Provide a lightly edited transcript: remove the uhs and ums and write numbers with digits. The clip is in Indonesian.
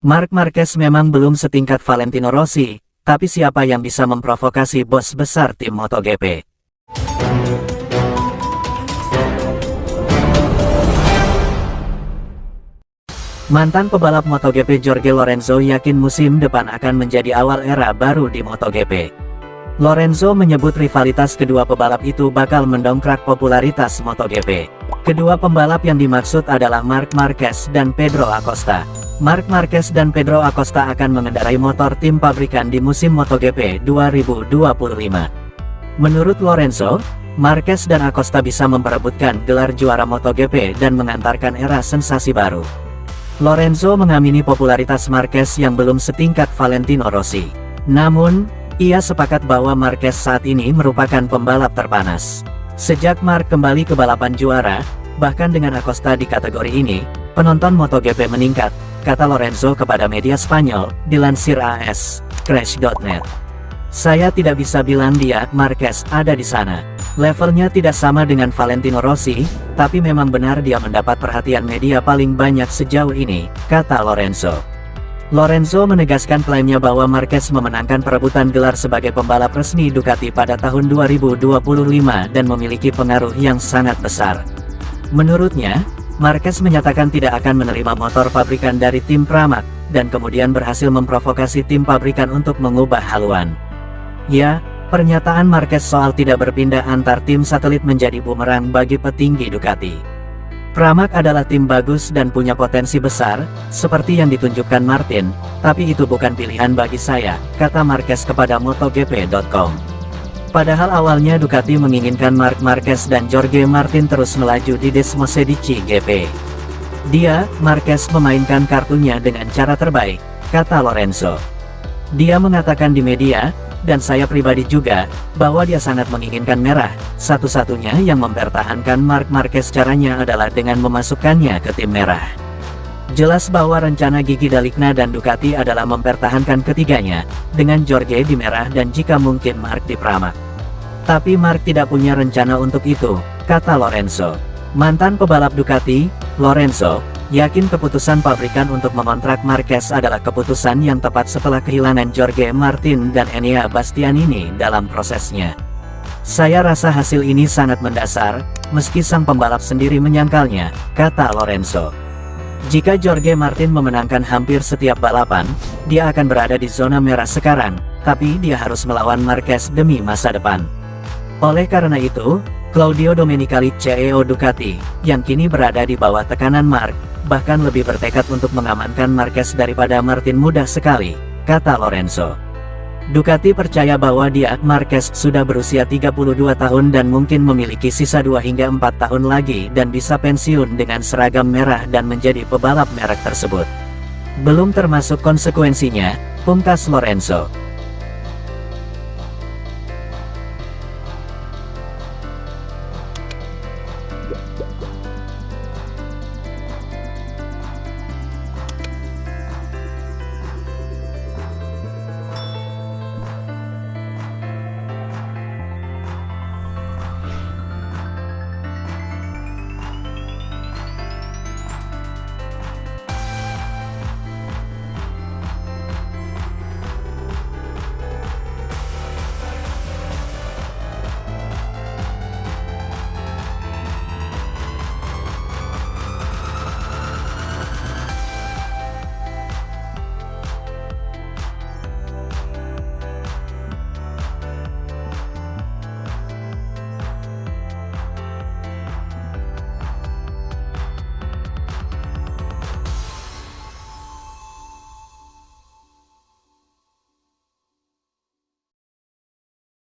Marc Marquez memang belum setingkat Valentino Rossi, tapi siapa yang bisa memprovokasi bos besar tim MotoGP? Mantan pebalap MotoGP Jorge Lorenzo yakin musim depan akan menjadi awal era baru di MotoGP. Lorenzo menyebut rivalitas kedua pebalap itu bakal mendongkrak popularitas MotoGP. Kedua pembalap yang dimaksud adalah Marc Marquez dan Pedro Acosta. Marc Marquez dan Pedro Acosta akan mengendarai motor tim pabrikan di musim MotoGP 2025. Menurut Lorenzo, Marquez dan Acosta bisa memperebutkan gelar juara MotoGP dan mengantarkan era sensasi baru. Lorenzo mengamini popularitas Marquez yang belum setingkat Valentino Rossi. Namun, ia sepakat bahwa Marquez saat ini merupakan pembalap terpanas. Sejak Marc kembali ke balapan juara, bahkan dengan Acosta di kategori ini, penonton MotoGP meningkat, kata Lorenzo kepada media Spanyol, dilansir AS Crash.net. Saya tidak bisa bilang dia, Marquez, ada di sana. Levelnya tidak sama dengan Valentino Rossi, tapi memang benar dia mendapat perhatian media paling banyak sejauh ini, kata Lorenzo. Lorenzo menegaskan klaimnya bahwa Marquez memenangkan perebutan gelar sebagai pembalap resmi Ducati pada tahun 2025 dan memiliki pengaruh yang sangat besar. Menurutnya, Marquez menyatakan tidak akan menerima motor pabrikan dari tim Pramac, dan kemudian berhasil memprovokasi tim pabrikan untuk mengubah haluan. Ya, pernyataan Marquez soal tidak berpindah antar tim satelit menjadi bumerang bagi petinggi Ducati. Pramac adalah tim bagus dan punya potensi besar, seperti yang ditunjukkan Martin, tapi itu bukan pilihan bagi saya, kata Marquez kepada MotoGP.com. Padahal awalnya Ducati menginginkan Marc Marquez dan Jorge Martin terus melaju di Desmosedici GP. Dia, Marquez, memainkan kartunya dengan cara terbaik, kata Lorenzo. Dia mengatakan di media, dan saya pribadi juga, bahwa dia sangat menginginkan merah. Satu-satunya yang mempertahankan Marc Marquez caranya adalah dengan memasukkannya ke tim merah. Jelas bahwa rencana Gigi D'Aligna dan Ducati adalah mempertahankan ketiganya, dengan Jorge di merah dan jika mungkin Marc di Pramac. Tapi Marc tidak punya rencana untuk itu, kata Lorenzo. Mantan pebalap Ducati, Lorenzo, yakin keputusan pabrikan untuk mengontrak Marquez adalah keputusan yang tepat setelah kehilangan Jorge Martin dan Enea Bastianini dalam prosesnya. Saya rasa hasil ini sangat mendasar, meski sang pembalap sendiri menyangkalnya, kata Lorenzo. Jika Jorge Martin memenangkan hampir setiap balapan, dia akan berada di zona merah sekarang, tapi dia harus melawan Marquez demi masa depan. Oleh karena itu, Claudio Domenicali CEO Ducati, yang kini berada di bawah tekanan Marc, bahkan lebih bertekad untuk mengamankan Marquez daripada Martin mudah sekali, kata Lorenzo. Ducati percaya bahwa dia, Marquez, sudah berusia 32 tahun dan mungkin memiliki sisa 2 hingga 4 tahun lagi dan bisa pensiun dengan seragam merah dan menjadi pebalap merek tersebut. Belum termasuk konsekuensinya, pungkas Lorenzo.